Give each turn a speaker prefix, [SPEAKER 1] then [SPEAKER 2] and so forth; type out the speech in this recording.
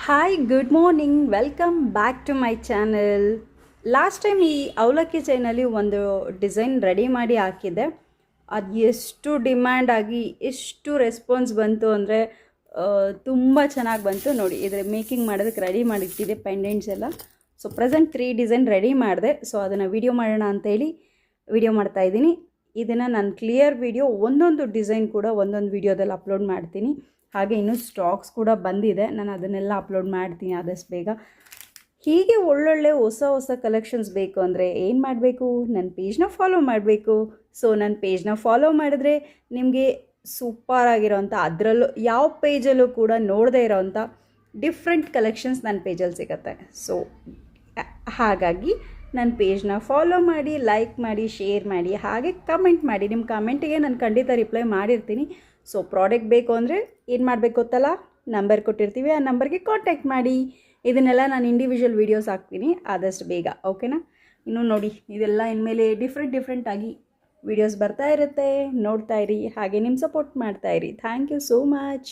[SPEAKER 1] Hi good morning welcome back to my channel. Last time ಈ ಅವಲಕ್ಕಿ ಚೈನಲ್ಲಿ ಒಂದು design ready ಮಾಡಿ ಹಾಕಿದ್ದೆ. ಅದು ಎಷ್ಟು ಡಿಮ್ಯಾಂಡ್ ಆಗಿ ಎಷ್ಟು ರೆಸ್ಪಾನ್ಸ್ ಬಂತು ಅಂದರೆ ತುಂಬ ಚೆನ್ನಾಗಿ ಬಂತು. ನೋಡಿ, ಇದರ ಮೇಕಿಂಗ್ ಮಾಡೋದಕ್ಕೆ ರೆಡಿ ಮಾಡಿಟ್ಟಿದೆ ಪೆಂಡೆಂಟ್ಸ್ ಎಲ್ಲ. ಸೊ ಪ್ರೆಸೆಂಟ್ 3 ಡಿಸೈನ್ ರೆಡಿ ಮಾಡಿದೆ. ಸೊ ಅದನ್ನು ವಿಡಿಯೋ ಮಾಡೋಣ ಅಂತೇಳಿ ವಿಡಿಯೋ ಮಾಡ್ತಾಯಿದ್ದೀನಿ. ಇದನ್ನು ನಾನು ಕ್ಲಿಯರ್ ವಿಡಿಯೋ ಒಂದೊಂದು ಡಿಸೈನ್ ಕೂಡ ಒಂದೊಂದು ವಿಡಿಯೋದಲ್ಲಿ ಅಪ್ಲೋಡ್ ಮಾಡ್ತೀನಿ. ಹಾಗೆ ಇನ್ನೂ ಸ್ಟಾಕ್ಸ್ ಕೂಡ ಬಂದಿದೆ, ನಾನು ಅದನ್ನೆಲ್ಲ ಅಪ್ಲೋಡ್ ಮಾಡ್ತೀನಿ ಆದಷ್ಟು ಬೇಗ. ಹೀಗೆ ಒಳ್ಳೊಳ್ಳೆ ಹೊಸ ಕಲೆಕ್ಷನ್ಸ್ ಬೇಕು ಅಂದರೆ ಏನು ಮಾಡಬೇಕು? ನನ್ನ ಪೇಜ್ನ ಫಾಲೋ ಮಾಡಬೇಕು. ಸೊ ನನ್ನ ಪೇಜ್ನ ಫಾಲೋ ಮಾಡಿದ್ರೆ ನಿಮಗೆ ಸೂಪರ್ ಆಗಿರೋಂಥ, ಅದರಲ್ಲೂ ಯಾವ ಪೇಜಲ್ಲೂ ಕೂಡ ನೋಡದೇ ಇರೋವಂಥ ಡಿಫ್ರೆಂಟ್ ಕಲೆಕ್ಷನ್ಸ್ ನನ್ನ ಪೇಜಲ್ಲಿ ಸಿಗುತ್ತೆ. ಸೊ ಹಾಗಾಗಿ ನನ್ನ ಪೇಜ್ನ ಫಾಲೋ ಮಾಡಿ, ಲೈಕ್ ಮಾಡಿ, ಶೇರ್ ಮಾಡಿ, ಹಾಗೆ ಕಮೆಂಟ್ ಮಾಡಿ. ನಿಮ್ಮ ಕಮೆಂಟಿಗೆ ನಾನು ಖಂಡಿತ ರಿಪ್ಲೈ ಮಾಡಿರ್ತೀನಿ. ಸೊ ಪ್ರಾಡಕ್ಟ್ ಬೇಕು ಅಂದರೆ ಏನು ಮಾಡಬೇಕು ಗೊತ್ತಲ್ಲ, ನಂಬರ್ ಕೊಟ್ಟಿರ್ತೀವಿ, ಆ ನಂಬರ್ಗೆ ಕಾಂಟ್ಯಾಕ್ಟ್ ಮಾಡಿ. ಇದನ್ನೆಲ್ಲ ನಾನು ಇಂಡಿವಿಜುವಲ್ ವೀಡಿಯೋಸ್ ಹಾಕ್ತೀನಿ ಆದಷ್ಟು ಬೇಗ, ಓಕೆನಾ? ಇನ್ನು ನೋಡಿ, ಇದೆಲ್ಲ ಇನ್ಮೇಲೆ ಡಿಫ್ರೆಂಟಾಗಿ ವೀಡಿಯೋಸ್ ಬರ್ತಾ ಇರುತ್ತೆ, ನೋಡ್ತಾ ಇರಿ. ಹಾಗೆ ನಿಮ್ಮ ಸಪೋರ್ಟ್ ಮಾಡ್ತಾಯಿರಿ. Thank you so much.